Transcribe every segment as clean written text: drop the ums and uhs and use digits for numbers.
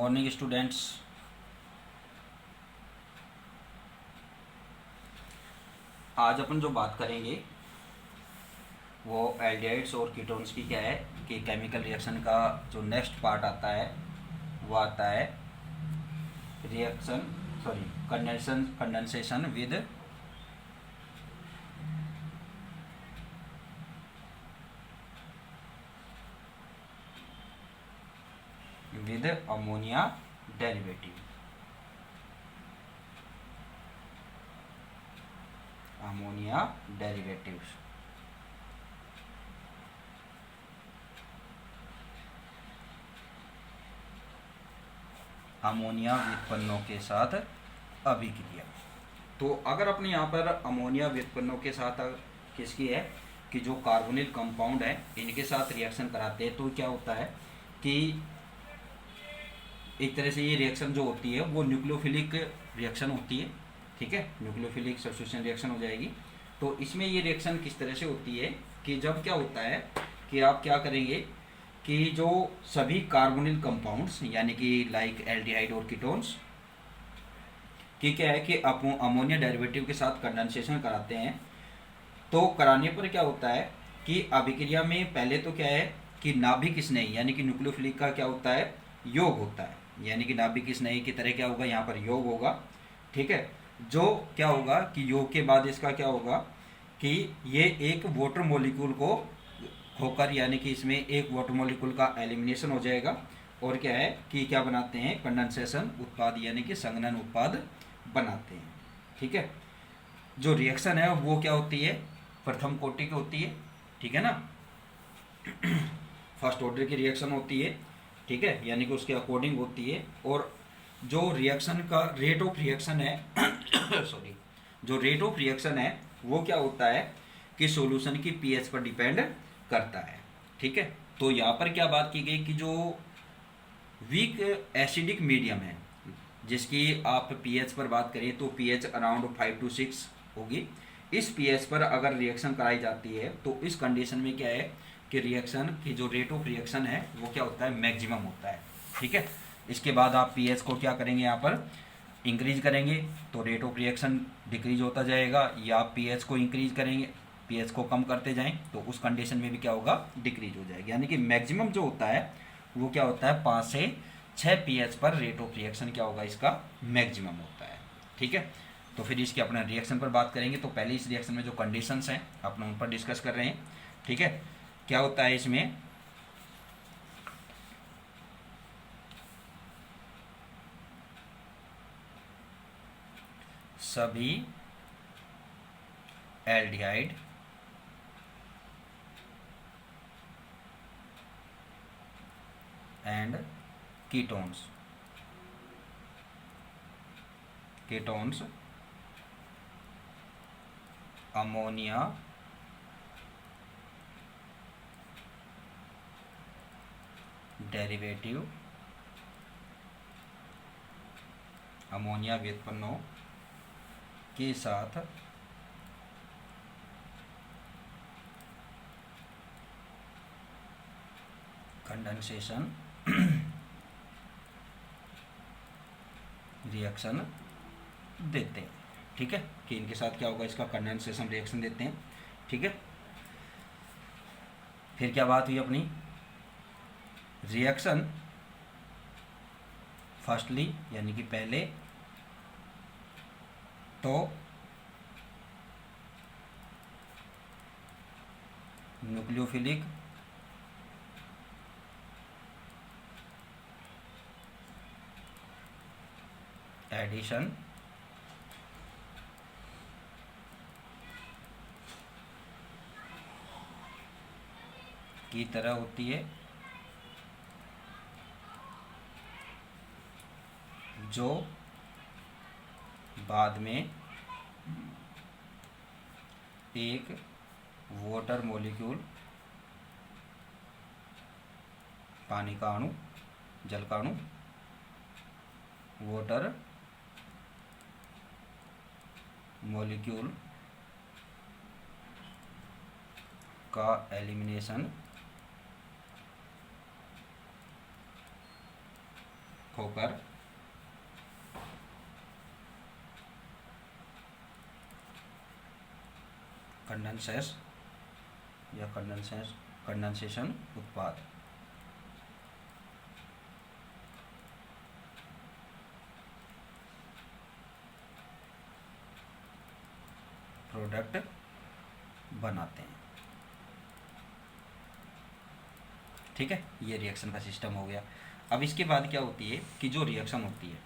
Morning students. आज अपन जो बात करेंगे वो एल्डिहाइड्स और कीटोन्स की क्या है कि केमिकल रिएक्शन का जो नेक्स्ट पार्ट आता है वो आता है reaction condensation with ammonia derivative. Ammonia derivatives ammonia व्युत्पन्नों के साथ अभिक्रिया। तो अगर अपने यहाँ पर अमोनिया व्युत्पन्नों के साथ किसकी है कि जो कार्बोनिल कंपाउंड है इनके साथ रिएक्शन कराते हैं तो क्या होता है कि एक तरह से ये रिएक्शन जो होती है वो न्यूक्लियोफिलिक रिएक्शन होती है। ठीक है, न्यूक्लियोफिलिक सब्स्टिट्यूशन रिएक्शन हो जाएगी। तो इसमें ये रिएक्शन किस तरह से होती है कि जब क्या होता है कि आप क्या करेंगे कि जो सभी कार्बोनिल कंपाउंड्स यानी कि लाइक एल्डिहाइड और कीटोन्स की क्या है कि अमोनिया डेरिवेटिव के साथ कंडेंसेशन कराते हैं। तो कराने पर क्या होता है कि अभिक्रिया में पहले तो क्या है कि नाभिक स्नेही यानी कि न्यूक्लियोफिलिक का क्या होता है योग होता है, यानी कि नाभिक स्नेही की तरह क्या होगा यहाँ पर योग होगा। ठीक है, जो क्या होगा कि योग के बाद इसका क्या होगा कि ये एक वाटर मॉलिक्यूल को होकर यानी कि इसमें एक वाटर मॉलिक्यूल का एलिमिनेशन हो जाएगा और क्या है कि क्या बनाते हैं कंडेंसेशन उत्पाद यानी कि संघनन उत्पाद बनाते हैं। ठीक है, जो रिएक्शन है वो क्या होती है प्रथम कोटि की होती है। ठीक है ना, फर्स्ट ऑर्डर की रिएक्शन होती है। ठीक है, यानी कि उसके अकॉर्डिंग होती है। और जो रिएक्शन का रेट ऑफ रिएक्शन है सॉरी, जो रेट ऑफ रिएक्शन है वो क्या होता है कि सॉल्यूशन की पीएच पर डिपेंड करता है। ठीक है, तो यहाँ पर क्या बात की गई कि जो वीक एसिडिक मीडियम है जिसकी आप पीएच पर बात करें तो पीएच अराउंड 5 to 6 होगी। इस पीएच पर अगर रिएक्शन कराई जाती है तो इस कंडीशन में क्या है कि रिएक्शन की जो रेट ऑफ रिएक्शन है वो क्या होता है मैक्सिमम होता है। ठीक है, इसके बाद आप पीएच को क्या करेंगे यहाँ पर इंक्रीज करेंगे तो रेट ऑफ रिएक्शन डिक्रीज होता जाएगा, या आप पीएच को इंक्रीज करेंगे पीएच को कम करते जाएं तो उस कंडीशन में भी क्या होगा डिक्रीज हो जाएगा। यानी कि मैक्सिमम जो होता है वो क्या होता है 5 से 6 पीएच पर रेट ऑफ रिएक्शन क्या होगा इसका मैक्सिमम होता है। ठीक है, तो फिर इसके अपने रिएक्शन पर बात करेंगे। तो पहले इस रिएक्शन में जो कंडीशंस हैं अपने उन पर डिस्कस कर रहे हैं। ठीक है, क्या होता है इसमें सभी aldehyde and ketones ammonia derivative ammonia व्युत्पन्नों के साथ कंडेंसेशन रिएक्शन देते हैं। ठीक है, कि इनके साथ क्या होगा इसका कंडेंसेशन रिएक्शन देते हैं। ठीक है, फिर क्या बात हुई अपनी रिएक्शन फर्स्टली यानी कि पहले तो न्यूक्लियोफिलिक एडिशन की तरह होती है जो बाद में एक वाटर मॉलिक्यूल पानी का अणु जल का अणु वाटर मॉलिक्यूल का एलिमिनेशन होकर कंडेंसेस या कंडेंसेशन उत्पाद प्रोडक्ट बनाते हैं। ठीक है, ये रिएक्शन का सिस्टम हो गया। अब इसके बाद क्या होती है कि जो रिएक्शन होती है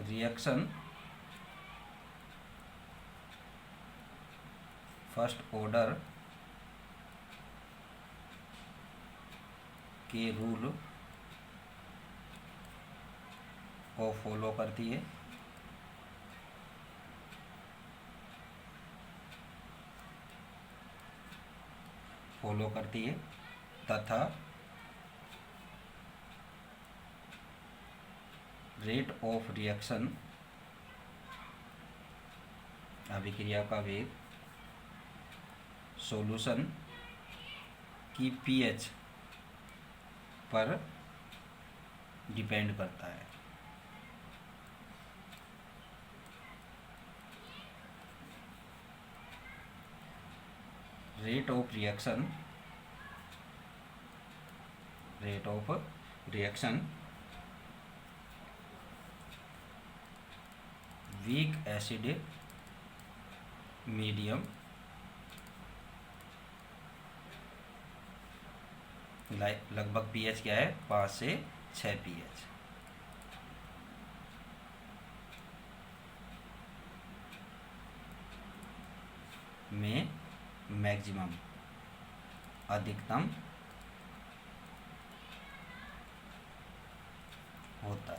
रिएक्शन फर्स्ट ऑर्डर के रूल को फॉलो करती है तथा रेट ऑफ रिएक्शन अभिक्रिया का वेग सॉल्यूशन की पीएच पर डिपेंड करता है। Rate of reaction weak acid medium लगभग पीएच क्या है 5 से 6 पीएच में मैक्सिमम अधिकतम होता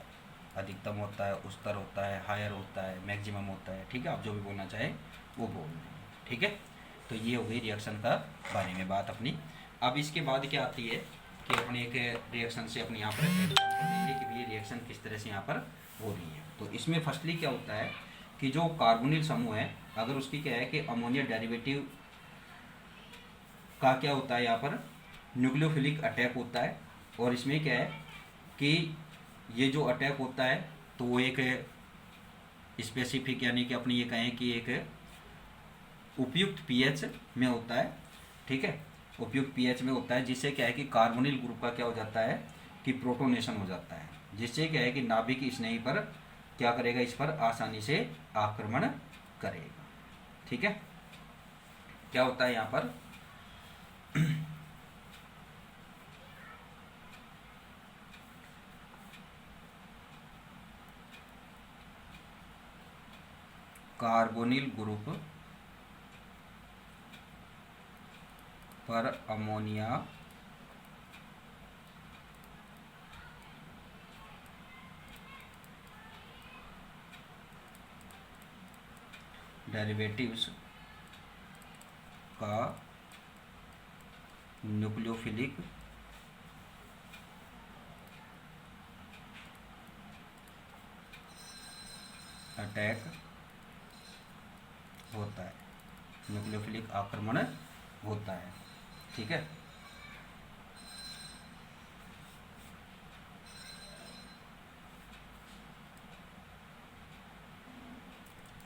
है उच्चतर होता है, हायर होता है, मैक्सिमम होता है। ठीक है, आप जो भी बोलना चाहें वो बोल दें। ठीक है, तो ये हो गई रिएक्शन का बारे में बात अपनी। अब इसके बाद क्या आती है कि अपने एक रिएक्शन से अपने यहाँ पर देखिए कि ये रिएक्शन किस तरह से यहाँ पर हो रही है। तो इसमें फर्स्टली क्या होता है कि जो कार्बोनिल समूह है, अगर उसकी क्या है कि अमोनिया डेरिवेटिव का क्या होता है यहाँ पर न्यूक्लियोफिलिक अटैक होता है, और इसमें क्या है कि ये जो अटैक होता है तो वो एक स्पेसिफिक यानी कि अपनी ये कहें कि एक उपयुक्त पीएच में होता है। ठीक है, उपयुक्त पीएच में होता है, जिससे क्या है कि कार्बोनिल ग्रुप का क्या हो जाता है कि प्रोटोनेशन हो जाता है, जिससे क्या है कि नाभिक इस नहीं पर क्या करेगा, इस पर आसानी से आक्रमण करेगा। ठीक है, क्या होता है यहाँ पर कार्बोनिल ग्रुप पर अमोनिया डेरिवेटिव्स का न्यूक्लियोफिलिक अटैक होता है, न्यूक्लियोफिलिक आक्रमण होता है। ठीक है,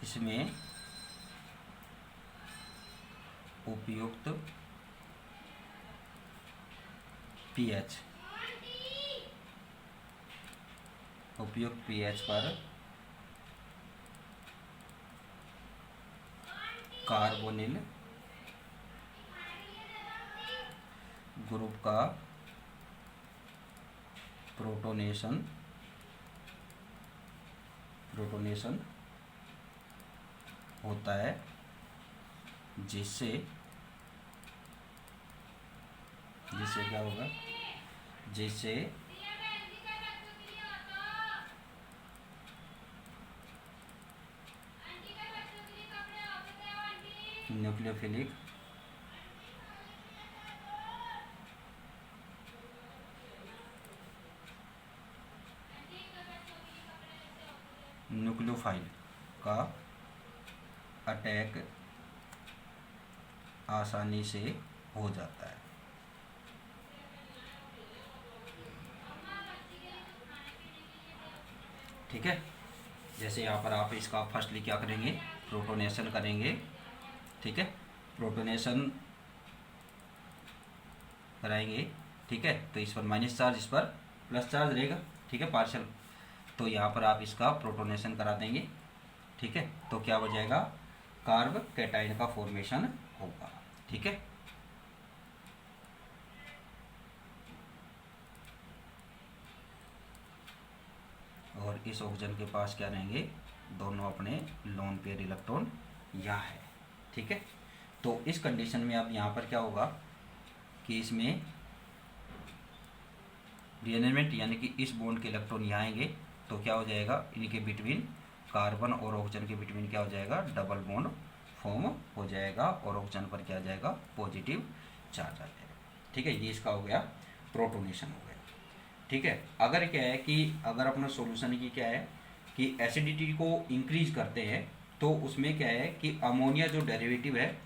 इसमें उपयुक्त पीएच पर कार्बोनिल ग्रुप का प्रोटोनेशन होता है, जिससे क्या होगा, जिससे न्यूक्लियोफिलिक न्यूक्लियोफाइल का अटैक आसानी से हो जाता है। ठीक है। जैसे यहाँ पर आप इसका फर्स्टली क्या करेंगे, प्रोटोनेशन करेंगे, ठीक है, प्रोटोनेशन कराएंगे, ठीक है। तो इस पर माइनस चार्ज, इस पर प्लस चार्ज रहेगा, ठीक है, पार्शियल। तो यहाँ पर आप इसका प्रोटोनेशन करा देंगे, ठीक है। तो क्या हो जाएगा, कार्ब कैटायन का फॉर्मेशन होगा, ठीक है। और इस ऑक्सीजन के पास क्या रहेंगे, दोनों अपने लोन पेयर इलेक्ट्रॉन यहाँ है, ठीक है। तो इस कंडीशन में अब यहाँ पर क्या होगा कि इसमें रीअरेंजमेंट यानी कि इस बॉन्ड के इलेक्ट्रॉन यहाँ आएंगे, तो क्या हो जाएगा, इनके बिटवीन कार्बन और ऑक्सीजन के बिटवीन क्या हो जाएगा, डबल बॉन्ड फॉर्म हो जाएगा और ऑक्सीजन पर क्या आ जाएगा, पॉजिटिव चार्ज आ जाएगा, ठीक है। ये इसका हो गया प्रोटोनेशन हो गया, ठीक है। अगर क्या है कि अगर अपना सॉल्यूशन की क्या है कि एसिडिटी को इंक्रीज करते हैं, तो उसमें क्या है कि अमोनिया जो डेरिवेटिव है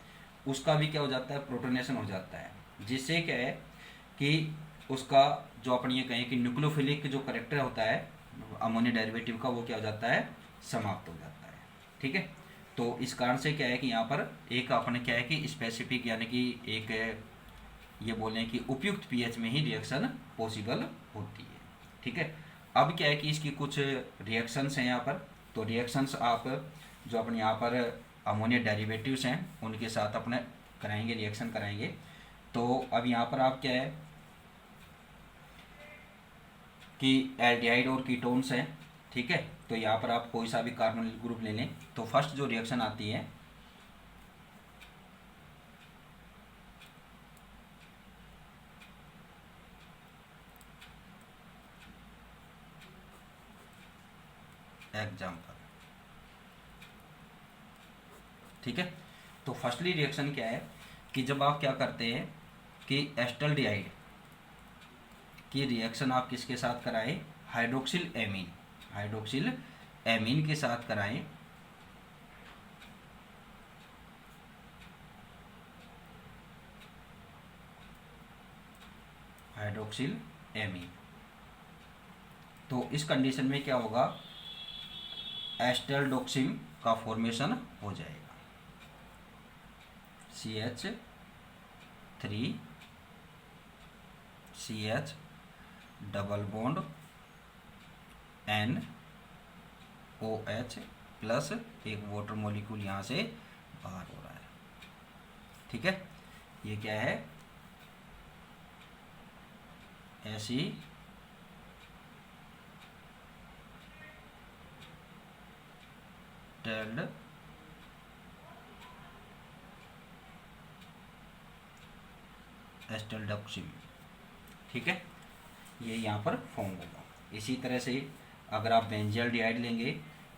उसका भी क्या हो जाता है, प्रोटोनेशन हो जाता है, जिससे क्या है कि उसका जो अपन ये कहें कि न्यूक्लियोफिलिक जो करेक्टर होता है अमोनिया डेरिवेटिव का, वो क्या हो जाता है, समाप्त हो जाता है, ठीक है। तो इस कारण से क्या है कि यहाँ पर एक अपने क्या है कि स्पेसिफिक यानी कि एक ये बोलें कि उपयुक्त पीएच में ही रिएक्शन पॉसिबल होती है, ठीक है। अब क्या है कि इसकी कुछ रिएक्शंस हैं यहाँ पर, तो रिएक्शंस आप जो अपने यहाँ पर अमोनिया डेरिवेटिव्स हैं उनके साथ अपने कराएंगे, रिएक्शन कराएंगे। तो अब यहाँ पर आप क्या है कि एल्डिहाइड और कीटोन्स हैं, ठीक है। तो यहाँ पर आप कोई सा भी कार्बोनिल ग्रुप ले लें, तो फर्स्ट जो रिएक्शन आती है एग्जाम्पल, ठीक है। तो फर्स्टली रिएक्शन क्या है कि जब आप क्या करते हैं कि एस्टल्डिहाइड की रिएक्शन आप किसके साथ कराएं, हाइड्रोक्सिल एमीन, हाइड्रोक्सिल एमीन के साथ कराएं, हाइड्रोक्सिल एमीन। तो इस कंडीशन में क्या होगा, एस्टल्डोक्सिम का फॉर्मेशन हो जाएगा, CH3CH double bond NOH plus एक वाटर मॉलिक्यूल यहाँ से बाहर हो रहा है, ठीक है। ये क्या है, ऐसी टेल्ड एस्टल्डोक्सिम, ठीक है। ये यहाँ पर फॉर्म होगा। इसी तरह से अगर आप बेंजल्डिहाइड लेंगे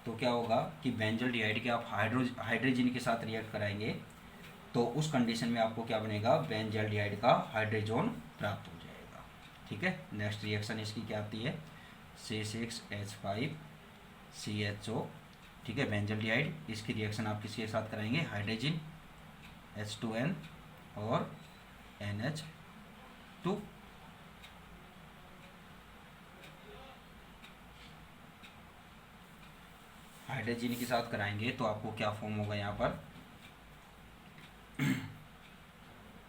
तो क्या होगा कि बेंजल्डिहाइड के आप हाइड्रोजन के साथ रिएक्ट कराएंगे, तो उस कंडीशन में आपको क्या बनेगा, बेंजल्डिहाइड का हाइड्रोजन प्राप्त हो जाएगा, ठीक है। नेक्स्ट रिएक्शन इसकी क्या आती है, C6H5CHO, ठीक है, बेंजल्डिहाइड। इसकी रिएक्शन आप किसके साथ कराएंगे, हाइड्रोजन H2N और NH2, हाइड्रोजन के साथ कराएंगे तो आपको क्या फॉर्म होगा, यहाँ पर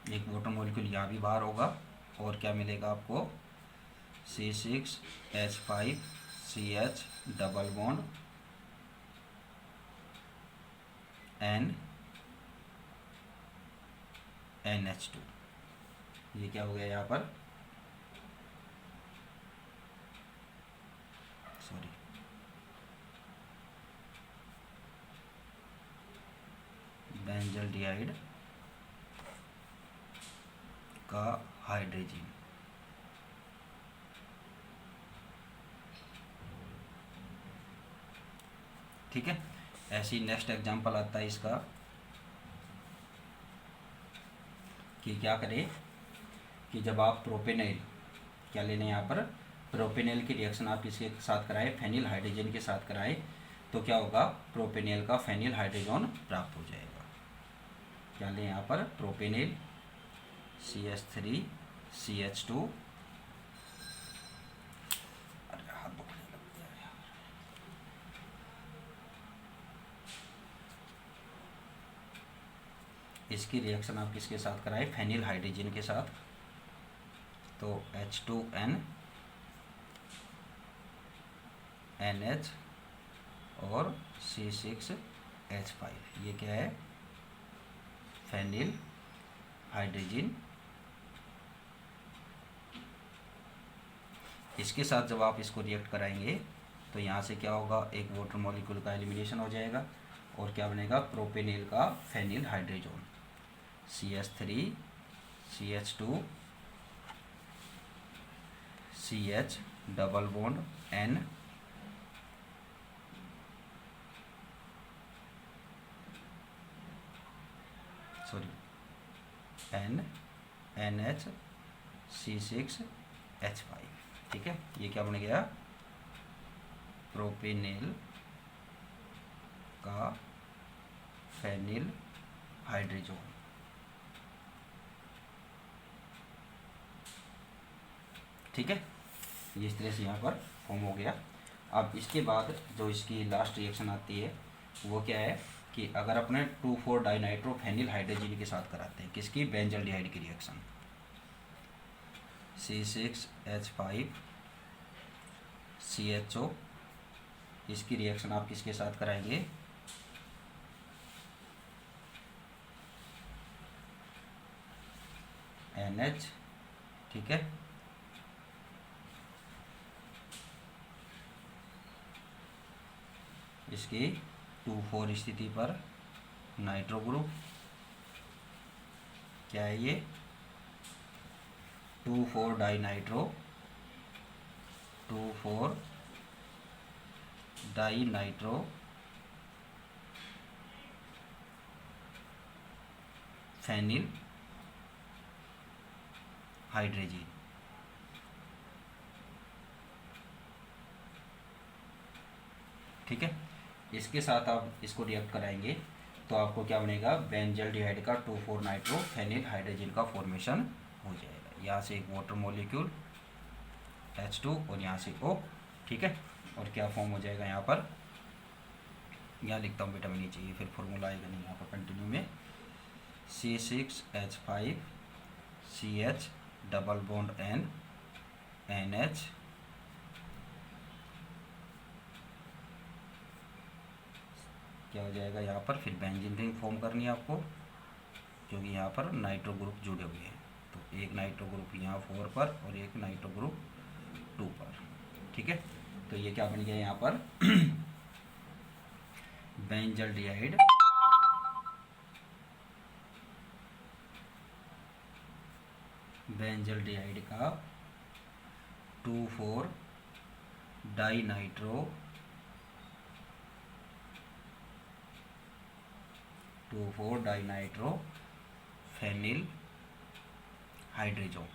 एक वाटर मॉलिक्यूल यहाँ भी बाहर होगा और क्या मिलेगा आपको, C6H5CH डबल बॉन्ड NH2, ये क्या हो गया यहाँ पर, सॉरी, बेंजल्डिहाइड का हाइड्रोजन, ठीक है। ऐसी नेक्स्ट एग्जांपल आता है इसका कि क्या करें कि जब आप प्रोपेनॉल क्या लेने यहाँ पर, प्रोपेनॉल की रिएक्शन आप किसके साथ कराएं, फेनिल हाइड्रोजन के साथ कराएं, तो क्या होगा, प्रोपेनॉल का फेनिल हाइड्रोजन प्राप्त हो जाएगा। क्या लें यहाँ पर, प्रोपेनॉल CH3CH2, इसकी रिएक्शन आप किसके साथ कराएं, फेनिल हाइड्रोजन के साथ। तो H2N NH और C6H5, ये क्या है, फेनिल हाइड्रोजन। इसके साथ जब आप इसको रिएक्ट कराएंगे तो यहाँ से क्या होगा, एक वाटर मॉलिक्यूल का एलिमिनेशन हो जाएगा और क्या बनेगा, प्रोपेनेल का phenyl hydrogen, CH3 CH2 CH double bond N N NH C6H5, ठीक है। ये क्या बन गया, प्रोपेनेल का फेनिल हाइड्रोजन। ठीक है, ये इस तरह से यहाँ पर फॉर्म हो गया। अब इसके बाद जो इसकी लास्ट रिएक्शन आती है वो क्या है कि अगर अपने 2,4 डाइनाइट्रोफेनिल हाइड्रोजन के साथ कराते हैं, किसकी, बेंजल्डिहाइड की रिएक्शन, C6H5 CHO, इसकी रिएक्शन आप किसके साथ कराएंगे, NH, ठीक है। इसकी 2,4 स्थिति पर नाइट्रो ग्रुप, क्या है ये, 2,4 डाइनाइट्रो 2,4 डाइनाइट्रो फेनिल हाइड्रोजन। ठीक है, इसके साथ आप इसको रिएक्ट कराएंगे तो आपको क्या बनेगा, बेंजल्डिहाइड का 2,4 नाइट्रो फेनिल हाइड्रोजन का फॉर्मेशन हो जाएगा। यहाँ से एक वाटर मॉलिक्यूल H2 और यहाँ से O, ठीक है। और क्या फॉर्म हो जाएगा यहाँ पर, यहाँ लिखता हूँ बेटा, मैं नीचे, ये फिर फॉर्मूला आएगा नहीं यहाँ पर कंटिन्यू में, C6H5 CH double bond N NH क्या हो जाएगा यहाँ पर, फिर बेंजीन रिंग फॉर्म करनी है आपको, क्योंकि यहाँ पर नाइट्रो ग्रुप जुड़े हुए हैं। तो एक नाइट्रो ग्रुप यहाँ 4 पर और एक नाइट्रो ग्रुप 2 पर, ठीक है। तो ये क्या बन गया यहाँ पर बेंजल्डिहाइड का 2,4 dinitro 2,4 dinitro phenyl hydrogen,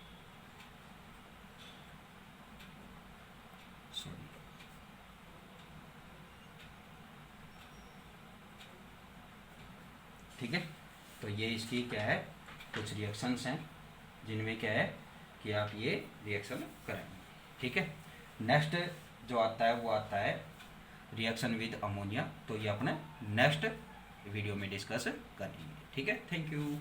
sorry, ठीक है। तो ये इसकी क्या है, कुछ रिएक्शंस हैं जिनमें क्या है कि आप ये रिएक्शन करेंगे, ठीक है। नेक्स्ट जो आता है वो आता है रिएक्शन विद अमोनिया, तो ये अपने नेक्स्ट वीडियो में डिस्कस करेंगे, ठीक है। Thank you.